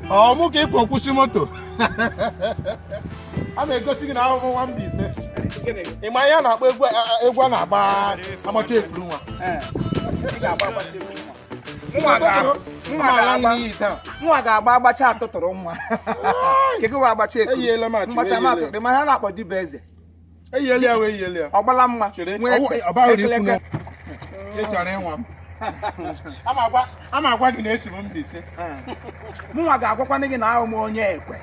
Oh, I'm okay for Kushimoto. I'm a gossip now for 1 piece. In my own, I'm a chief blue one. Mwaga baba cha totoro mwa. Keke wa ba che. Eyele ma chi. Mwacha ma to de ma na akpodi beze. Eyele awe eyele. Ogbala mma. Oba ori ku no. E chore enwa m. Ama agwa gị na esi m bise. Mwaga agwakwa gi na ahụ m onye ekwe.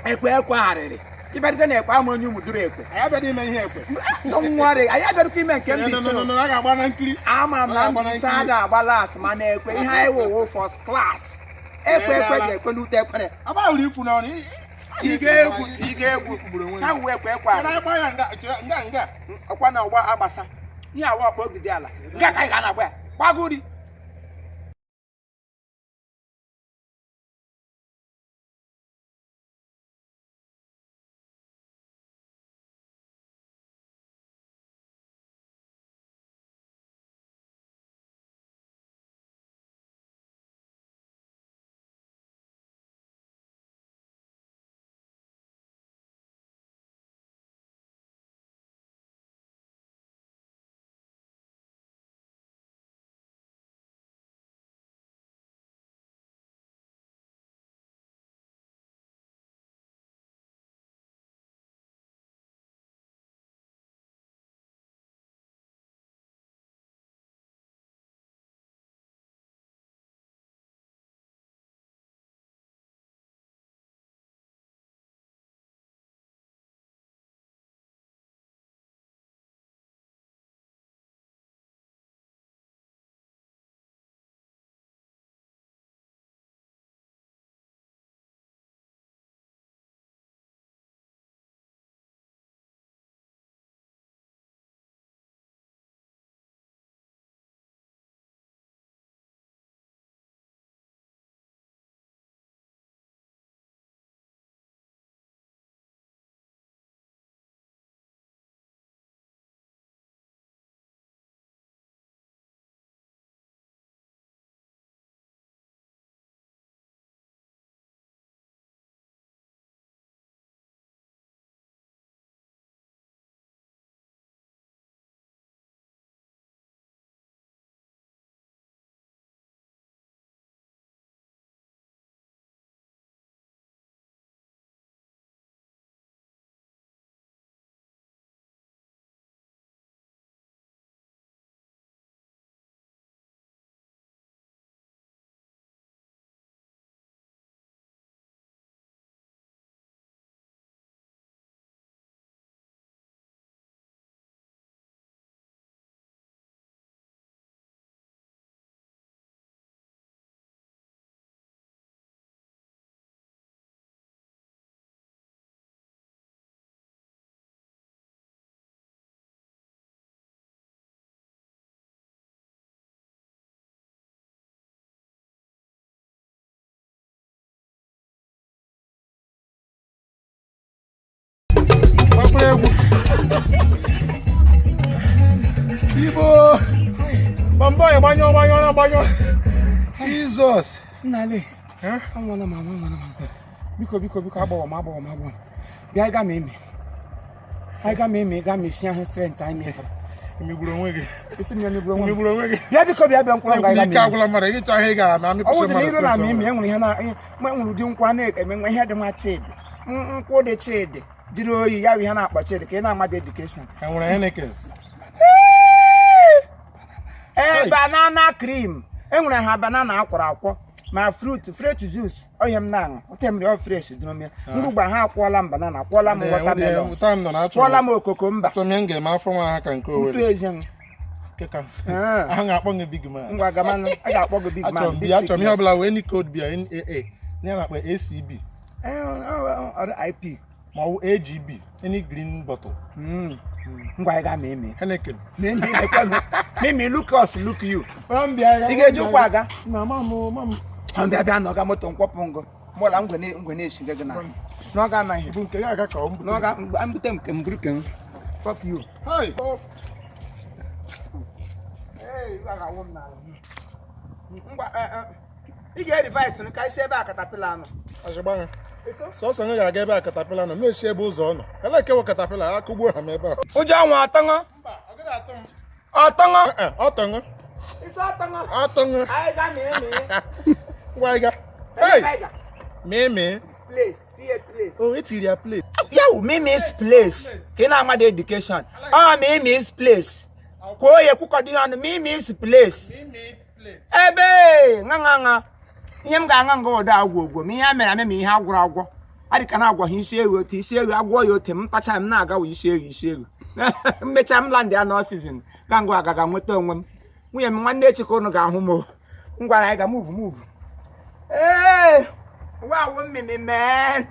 Ekwe arịrị. Ibadike na ekwe ama onye umuduru ekwe. Aya bịa ime ihe ekwe. Nware, aya bịa ime nke ndị. No, a ga-agba na nkiri. Ama m na ndị a ga-agba last ma na ekwe ihe anyị wo first class. Ekwe ga-ekwe n'ute ekwere. Aba uri ikwu na ọnụ. Tiga egwu gburu onwe. Ha uwe ekwe kwa. Na agba ya nga. Ọkwa na ọgba agbasa. Ihe awa ọkpa ogide ala. Nga ka anyị ga na-agba ya. Gbagori. Igbo. Banyo. Jesus. Nale. Amwana mama. Biko agbawo ma. Bịa ga meme. Ai ga meme ga mesi ahụ strength ai me. Emegburu onwe gị. Isi m ya megburu onwe. Emegburu onwe gị. Bịa biko bịa nkwụrụ ga ga meme. Ike agwụla mara gị chọọ ihe gara na Ọ dị n'iru na meme enwere ihe na enwere ụdị nkwa na-eme ihe dị ma chidi. Nkwụ dị chidi. Jiri oyi ya ihe na-akpa chidi ka ị na-amada education. Enwere Hennekens. Banana cream. Enwere ha banana akwọrọ ma fresh juice. Oye m na-aṅụ. Otemri ọ fresh dịrị m. Ngụgba ha akwọla m banana, akwọla m watermelon. Akwọla m okokomba. Achọ m ga-eme afọ nwa ha ka nke Owerri. Utu ezi. Keka. Aha ga-akpọ gị big man. Ngwa gamanụ, a ga-akpọ gị big man. Achọ m ihe ọbụla wee ni code bịa NAA. Nye na-akpọ ACB. IP. Ma ọ AGB. Any green bottle. Ngwa ga meme. Henneken. Meme look us, look you. Ị ga-eji ụkwụ aga. Mama. Bịa nọga moto nkwọpụ ngo. Mụla ngwe na-esi gị na. N'ọga anaghị. Bụ nke ya aga ka ọ mbute. N'ọga mbute nke mburu ke. Fuck you. Hey. ị ga-erivise ka isi ebe a katapila nọ. Ashịgbanya. Sọsọ anyị ga-aga ebe a katapila nọ, mechi ebe ụzọ ọ nọ. Ele ekewa katapila akụgbuo ha m ebe a. Ụjọ ọnwa atọṅọ. Mba, ọ gaghị atọ m. Ọtọṅọ. Ọtọṅọ. Isi ọtọṅọ. Ọtọṅọ. Anyị ga mee. Ngwa anyị ga. Mee. Place. See a place. Oh, etiri ya plate. Yeah, Mimi's place. Can I have education? Oh, Mimi's place. Ko ye kuko di on Mimi's place. Ebe, nganga. Him ga nganga da agwo. Mi ha mere me ha agwo agwo. Adi kana agwo hi isi ewu ti isi ewu agwo yo tem pacha m na aga wo isi ewu. Mmecha m land ya no season. Gango agaga nweta onwe m. Nwunye m nwanne echiko unu ga ahụ mo. Ngwa na ga move. Hey! Wow, Mimi man.